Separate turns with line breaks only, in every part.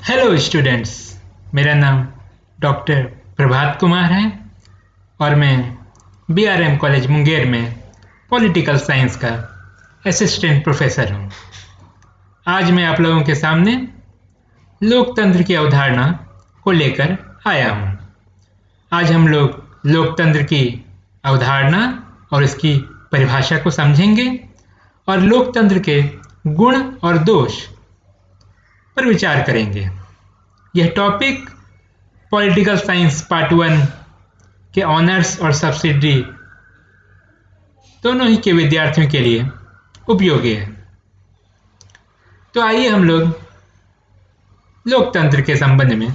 Hello students, मेरा नाम doctor Prabhat Kumar है और मैं बीआरएम कॉलेज मुंगेर में पॉलिटिकल साइंस का असिस्टेंट प्रोफेसर हूँ। आज मैं आप लोगों के सामने लोकतंत्र की अवधारणा को लेकर आया हूँ। आज हम लोग लोकतंत्र की अवधारणा और इसकी परिभाषा को समझेंगे और लोकतंत्र के गुण और दोष पर विचार करेंगे। यह टॉपिक पॉलिटिकल साइंस पार्ट 1 के ऑनर्स और सब्सिडरी दोनों ही के विद्यार्थियों के लिए उपयोगी है। तो आइए हम लोग लोकतंत्र के संबंध में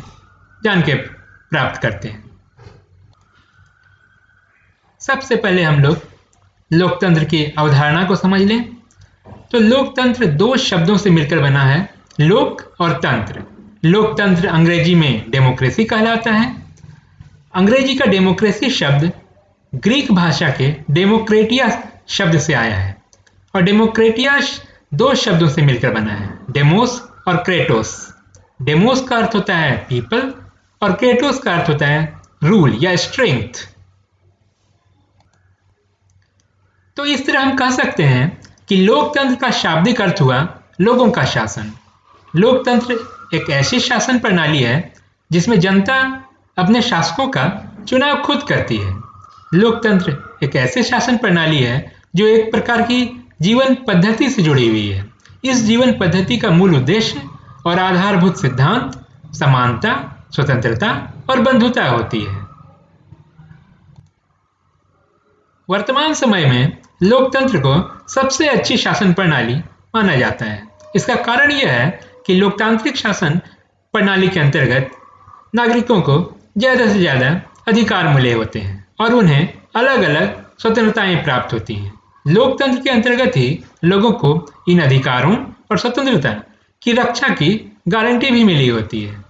जान के प्राप्त करते हैं। सबसे पहले हम लोग लोकतंत्र की अवधारणा को समझ लें। तो लोकतंत्र दो शब्दों से मिलकर बना है, लोक और तंत्र। लोकतंत्र अंग्रेजी में डेमोक्रेसी कहलाता है। अंग्रेजी का डेमोक्रेसी शब्द ग्रीक भाषा के डेमोक्रेटिया शब्द से आया है और डेमोक्रेटिया दो शब्दों से मिलकर बना है, डेमोस और क्रेटोस। डेमोस का अर्थ होता है पीपल और क्रेटोस का अर्थ होता है रूल या स्ट्रेंथ। तो इस तरह हम कह सकते हैं कि लोकतंत्र का शाब्दिक अर्थ हुआ लोगों का शासन। लोकतंत्र एक ऐसी शासन प्रणाली है जिसमें जनता अपने शासकों का चुनाव खुद करती है। लोकतंत्र एक ऐसी शासन प्रणाली है जो एक प्रकार की जीवन पद्धति से जुड़ी हुई है। इस जीवन पद्धति का मूल उद्देश्य और आधारभूत सिद्धांत समानता, स्वतंत्रता और बंधुता होती है। वर्तमान समय में लोकतंत्र को सबसे अच्छी शासन प्रणाली माना जाता है। इसका कारण यह है कि लोकतांत्रिक शासन प्रणाली के अंतर्गत नागरिकों को ज़्यादा से ज़्यादा अधिकार मिले होते हैं और उन्हें अलग अलग स्वतंत्रताएं प्राप्त होती हैं। लोकतंत्र के अंतर्गत ही लोगों को इन अधिकारों और स्वतंत्रता की रक्षा की गारंटी भी मिली होती है।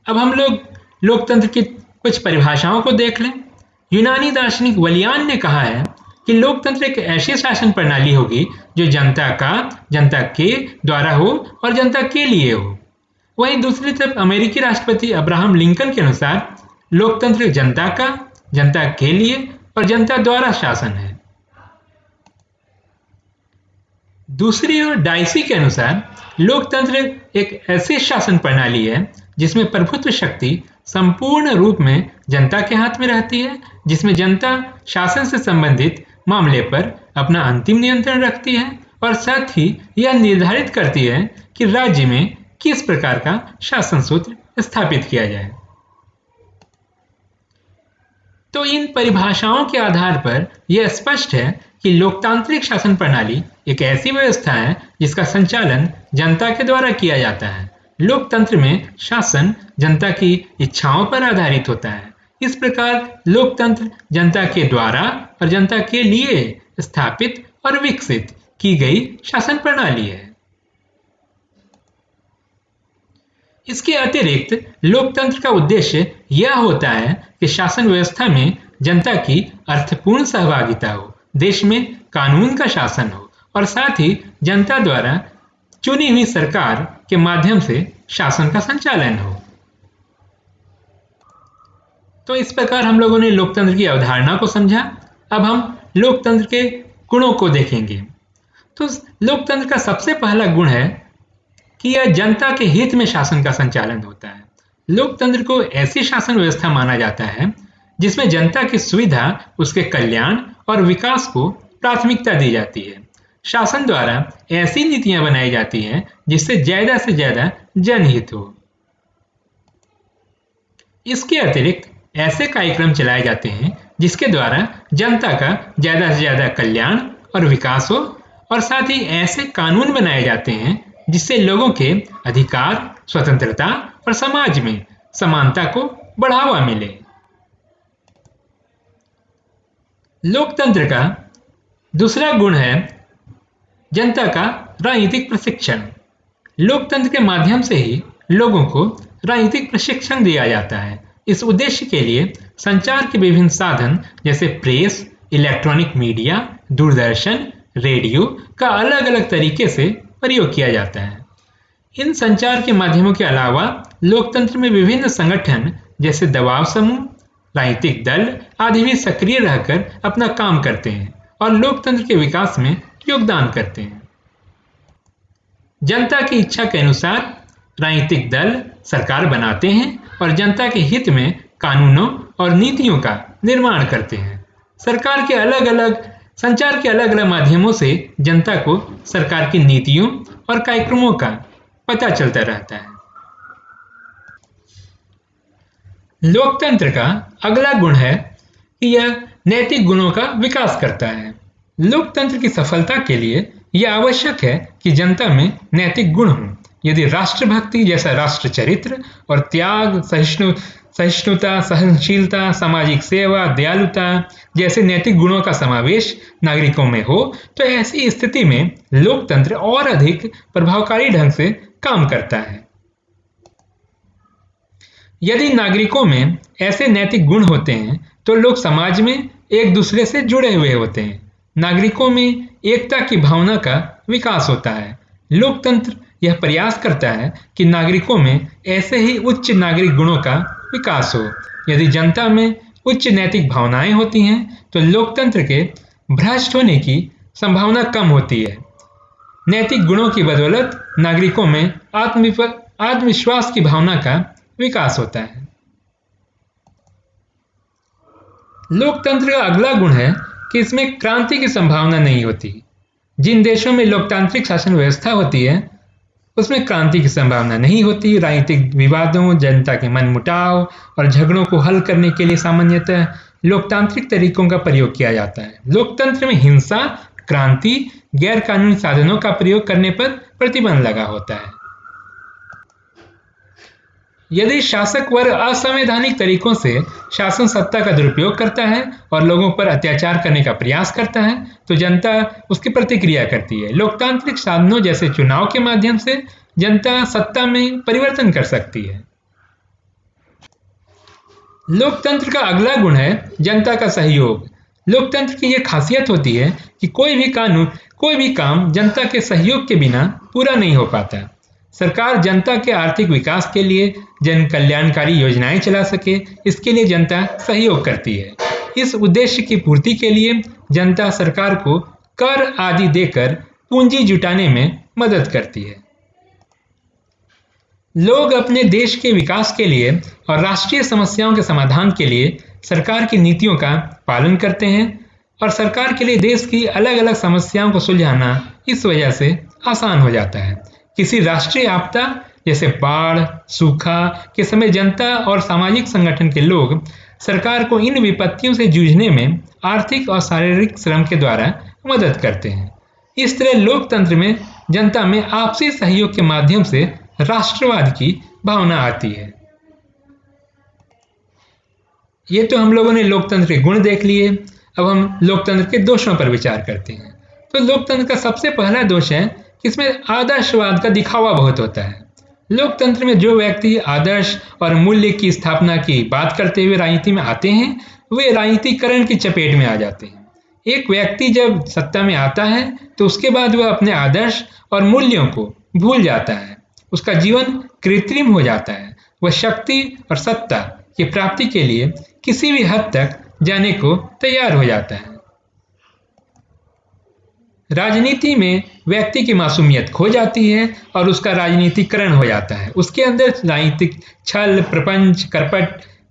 अब हम लोग लोकतंत्र की कुछ परिभाषाओं को देख लें। यूनानी दार्शनिक वलियान ने कहा है कि लोकतंत्र एक ऐसी शासन प्रणाली होगी जो जनता के द्वारा हो और जनता के लिए हो। वहीं दूसरी तरफ अमेरिकी राष्ट्रपति अब्राहम लिंकन के अनुसार लोकतंत्र जनता के लिए और जनता द्वारा शासन है। दूसरी ओर डाइसी के अनुसार लोकतंत्र एक ऐसी शासन प्रणाली है जिसमें प्रभुत्व शक्ति संपूर्ण रूप में जनता के हाथ में रहती है, जिसमें जनता शासन से संबंधित मामले पर अपना अंतिम नियंत्रण रखती है और साथ ही यह निर्धारित करती है कि राज्य में किस प्रकार का शासन सूत्र स्थापित किया जाए। तो इन परिभाषाओं के आधार पर यह स्पष्ट है कि लोकतांत्रिक शासन प्रणाली एक ऐसी व्यवस्था है जिसका संचालन जनता के द्वारा किया जाता है। लोकतंत्र में शासन जनता की इच्छाओं पर आधारित होता है। इस प्रकार लोकतंत्र जनता के द्वारा और जनता के लिए स्थापित और विकसित की गई शासन प्रणाली है। इसके अतिरिक्त लोकतंत्र का उद्देश्य यह होता है कि शासन व्यवस्था में जनता की अर्थपूर्ण सहभागिता हो, देश में कानून का शासन हो और साथ ही जनता द्वारा चुनी हुई सरकार के माध्यम से शासन का संचालन हो। तो इस प्रकार हम लोगों ने लोकतंत्र की अवधारणा को समझा। अब हम लोकतंत्र के गुणों को देखेंगे। तो लोकतंत्र का सबसे पहला गुण है कि यह जनता के हित में शासन का संचालन होता है। लोकतंत्र को ऐसी शासन व्यवस्था माना जाता है जिसमें जनता की सुविधा, उसके कल्याण और विकास को प्राथमिकता दी जाती है। शासन द्वारा ऐसी नीतियां बनाई जाती हैं जिससे ज्यादा से ज्यादा जनहित हो। इसके अतिरिक्त ऐसे कार्यक्रम चलाए जाते हैं जिसके द्वारा जनता का ज्यादा से ज्यादा कल्याण और विकास हो और साथ ही ऐसे कानून बनाए जाते हैं जिससे लोगों के अधिकार, स्वतंत्रता और समाज में समानता को बढ़ावा मिले। लोकतंत्र का दूसरा गुण है जनता का राजनीतिक प्रशिक्षण। लोकतंत्र के माध्यम से ही लोगों को राजनीतिक प्रशिक्षण दिया जाता है। इस उद्देश्य के लिए संचार के विभिन्न साधन जैसे press, electronic media, Doordarshan, radio का अलग अलग तरीके से प्रयोग किया जाता है। इन संचार के माध्यमों के अलावा लोकतंत्र में विभिन्न संगठन जैसे दबाव समूह, राजनीतिक दल आदि भी सक्रिय रहकर अपना काम करते हैं और लोकतंत्र के विकास में योगदान करते हैं। जनता की इच्छा के अनुसार राजनीतिक दल सरकार बनाते हैं और जनता के हित में कानूनों और नीतियों का निर्माण करते हैं। संचार के अलग अलग माध्यमों से जनता को सरकार की नीतियों और कार्यक्रमों का पता चलता रहता है। लोकतंत्र का अगला गुण है कि यह नैतिक गुणों का विकास करता है। लोकतंत्र की सफलता के लिए यह आवश्यक है कि जनता में नैतिक गुण हों। यदि राष्ट्रभक्ति जैसा राष्ट्र चरित्र और त्याग, सहिष्णुता, सहनशीलता, सामाजिक सेवा, दयालुता जैसे नैतिक गुणों का समावेश नागरिकों में हो तो ऐसी स्थिति में लोकतंत्र और अधिक प्रभावकारी ढंग से काम करता है। यदि नागरिकों में ऐसे नैतिक गुण होते हैं तो लोग समाज में एक दूसरे से जुड़े हुए होते हैं। नागरिकों में एकता की भावना का विकास होता है। लोकतंत्र यह प्रयास करता है कि नागरिकों में ऐसे ही उच्च नागरिक गुणों का विकास हो। यदि जनता में उच्च नैतिक भावनाएं होती हैं तो लोकतंत्र के भ्रष्ट होने की संभावना कम होती है। नैतिक गुणों की बदौलत नागरिकों में आत्मविश्वास की भावना का विकास होता है। लोकतंत्र का अगला गुण है कि इसमें क्रांति की संभावना नहीं होती। जिन देशों में लोकतांत्रिक शासन व्यवस्था होती है उसमें क्रांति की संभावना नहीं होती। राजनीतिक विवादों, जनता के मनमुटाव और झगड़ों को हल करने के लिए सामान्यतः लोकतांत्रिक तरीकों का प्रयोग किया जाता है। लोकतंत्र में हिंसा, क्रांति, गैर कानूनी साधनों का प्रयोग करने पर प्रतिबंध लगा होता है। यदि शासक वर्ग असंवैधानिक तरीकों से शासन सत्ता का दुरुपयोग करता है और लोगों पर अत्याचार करने का प्रयास करता है तो जनता उसकी प्रतिक्रिया करती है। लोकतांत्रिक साधनों जैसे चुनाव के माध्यम से जनता सत्ता में परिवर्तन कर सकती है। लोकतंत्र का अगला गुण है जनता का सहयोग। लोकतंत्र की यह खासियत होती है कि कोई भी काम जनता के सहयोग के बिना पूरा नहीं हो पाता। सरकार जनता के आर्थिक विकास के लिए जन कल्याणकारी योजनाएं चला सके, इसके लिए जनता सहयोग करती है। इस उद्देश्य की पूर्ति के लिए जनता सरकार को कर आदि देकर पूंजी जुटाने में मदद करती है। लोग अपने देश के विकास के लिए और राष्ट्रीय समस्याओं के समाधान के लिए सरकार की नीतियों का पालन करते हैं और सरकार के लिए देश की अलग अलग समस्याओं को सुलझाना इस वजह से आसान हो जाता है। किसी राष्ट्रीय आपदा जैसे बाढ़, सूखा के समय जनता और सामाजिक संगठन के लोग सरकार को इन विपत्तियों से जूझने में आर्थिक और शारीरिक श्रम के द्वारा मदद करते हैं। इस तरह लोकतंत्र में जनता में आपसी सहयोग के माध्यम से राष्ट्रवाद की भावना आती है। ये तो हम लोगों ने लोकतंत्र के गुण देख लिए। अब हम लोकतंत्र के दोषों पर विचार करते हैं। तो लोकतंत्र का सबसे पहला दोष है कि इसमें आदर्शवाद का दिखावा बहुत होता है। लोकतंत्र में जो व्यक्ति आदर्श और मूल्य की स्थापना की बात करते हुए राजनीति में आते हैं वे राजनीतिकरण की चपेट में आ जाते हैं। एक व्यक्ति जब सत्ता में आता है तो उसके बाद वह अपने आदर्श और मूल्यों को भूल जाता है। उसका जीवन कृत्रिम हो जाता है। वह शक्ति और सत्ता की प्राप्ति के लिए किसी भी हद तक जाने को तैयार हो जाता है। राजनीति में व्यक्ति की मासूमियत खो जाती है और उसका राजनीतिकरण हो जाता है। उसके अंदर राजनीतिक छल, प्रपंच,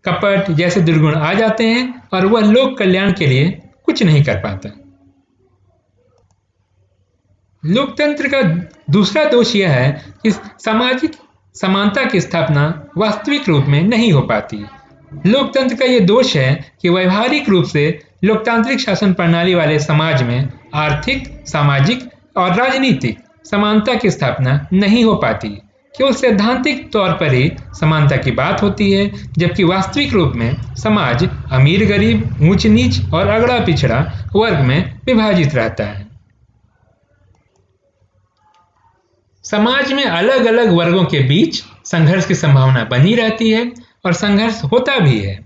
कपट जैसे दुर्गुण आ जाते हैं और वह लोक कल्याण के लिए कुछ नहीं कर पाता। लोकतंत्र का दूसरा दोष यह है कि सामाजिक समानता की स्थापना वास्तविक रूप में नहीं हो पाती। लोकतंत्र का यह दोष है कि व्यवहारिक रूप से लोकतांत्रिक शासन प्रणाली वाले समाज में आर्थिक, सामाजिक और राजनीतिक समानता की स्थापना नहीं हो पाती। केवल सैद्धांतिक तौर पर ही समानता की बात होती है, जबकि वास्तविक रूप में समाज अमीर गरीब, ऊंच नीच और अगड़ा पिछड़ा वर्ग में विभाजित रहता है। समाज में अलग अलग वर्गों के बीच संघर्ष की संभावना बनी रहती है और संघर्ष होता भी है।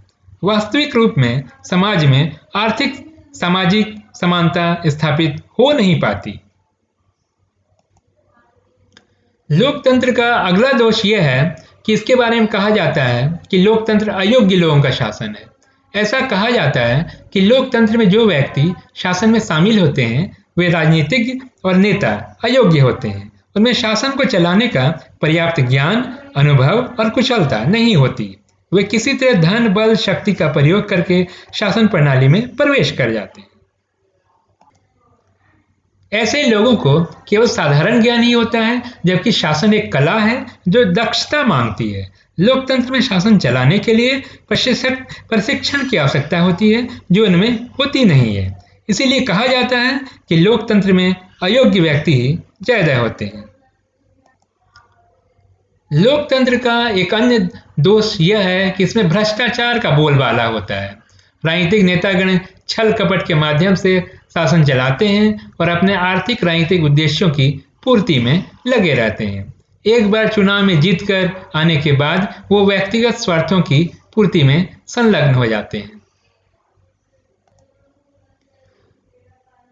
वास्तविक रूप में समाज में आर्थिक सामाजिक समानता स्थापित हो नहीं पाती। लोकतंत्र का अगला दोष यह है कि इसके बारे में कहा जाता है कि लोकतंत्र अयोग्य लोगों का शासन है। ऐसा कहा जाता है कि लोकतंत्र में जो व्यक्ति शासन में शामिल होते हैं वे राजनीतिज्ञ और नेता अयोग्य होते हैं। उनमें शासन को चलाने का पर्याप्त ज्ञान, अनुभव और कुशलता नहीं होती। वे किसी तरह धन, बल, शक्ति का प्रयोग करके शासन प्रणाली में प्रवेश कर जाते हैं। ऐसे लोगों को केवल साधारण ज्ञान ही होता है, जबकि शासन एक कला है जो दक्षता मांगती है। लोकतंत्र में शासन चलाने के लिए प्रशिक्षण की आवश्यकता होती है, जो इनमें होती नहीं है। इसीलिए कहा जाता है कि लोकतंत्र में अयोग्य व्यक्ति ही ज्यादा होते हैं। लोकतंत्र का एक अन्य दोष यह है कि इसमें भ्रष्टाचार का बोलबाला होता है। राजनीतिक नेतागण छल कपट के माध्यम से शासन चलाते हैं और अपने आर्थिक राजनीतिक उद्देश्यों की पूर्ति में लगे रहते हैं। एक बार चुनाव में जीतकर आने के बाद वो व्यक्तिगत स्वार्थों की पूर्ति में संलग्न हो जाते हैं।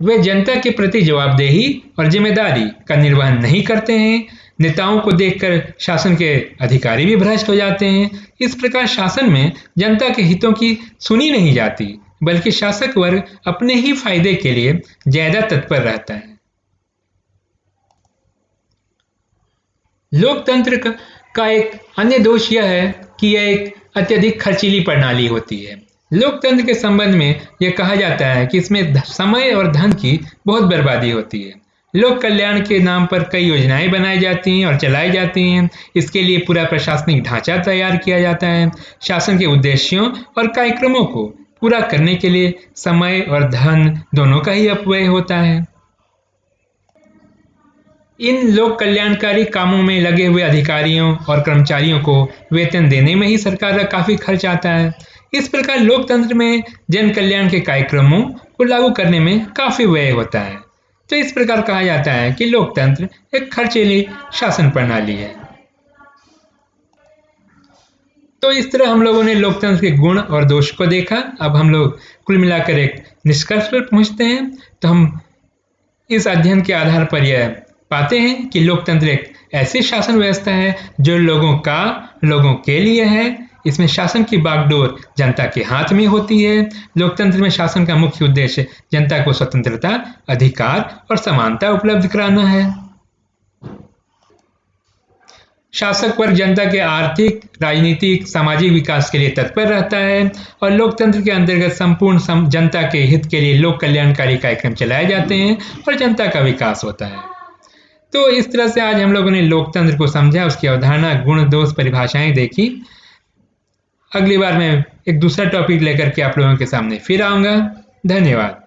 वे जनता के प्रति जवाबदेही और जिम्मेदारी का निर्वहन नहीं करते हैं। नेताओं को देखकर शासन के अधिकारी भी भ्रष्ट हो जाते हैं। इस प्रकार शासन में जनता के हितों की सुनी नहीं जाती, बल्कि शासक वर्ग अपने ही फायदे के लिए ज्यादा तत्पर रहता है। लोकतंत्र का एक अन्य दोष यह है कि यह एक अत्यधिक खर्चीली प्रणाली होती है। लोकतंत्र के संबंध में यह कहा जाता है कि इसमें समय और धन की बहुत बर्बादी होती है। लोक कल्याण के नाम पर कई योजनाएं बनाई जाती हैं और चलाई जाती हैं। इसके लिए पूरा प्रशासनिक ढांचा तैयार किया जाता है। शासन के उद्देश्यों और कार्यक्रमों को पूरा करने के लिए समय और धन दोनों का ही अपव्यय होता है। इन लोक कल्याणकारी कामों में लगे हुए अधिकारियों और कर्मचारियों को वेतन देने में ही सरकार का काफी खर्च आता है। इस प्रकार लोकतंत्र में जन कल्याण के कार्यक्रमों को लागू करने में काफी व्यय होता है। तो इस प्रकार कहा जाता है कि लोकतंत्र एक खर्चीली शासन प्रणाली है। तो इस तरह हम लोगों ने लोकतंत्र के गुण और दोष को देखा। अब हम लोग कुल मिलाकर एक निष्कर्ष पर पहुंचते हैं। तो हम इस अध्ययन के आधार पर यह पाते हैं कि लोकतंत्र एक ऐसी शासन व्यवस्था है जो लोगों के लिए है। इसमें शासन की बागडोर जनता के हाथ में होती है। लोकतंत्र में शासन का मुख्य उद्देश्य जनता को स्वतंत्रता, अधिकार और समानता उपलब्ध कराना है। शासक वर्ग जनता के आर्थिक, राजनीतिक, सामाजिक विकास के लिए तत्पर रहता है और लोकतंत्र के अंतर्गत संपूर्ण जनता के हित के लिए लोक कल्याणकारी कार्यक्रम चलाए जाते हैं और जनता का विकास होता है। तो इस तरह से आज हम लोगों ने लोकतंत्र को समझा, उसकी अवधारणा, गुण, दोष, परिभाषाएं देखी। अगली बार मैं एक दूसरा टॉपिक लेकर के आप लोगों के सामने फिर आऊंगा। धन्यवाद।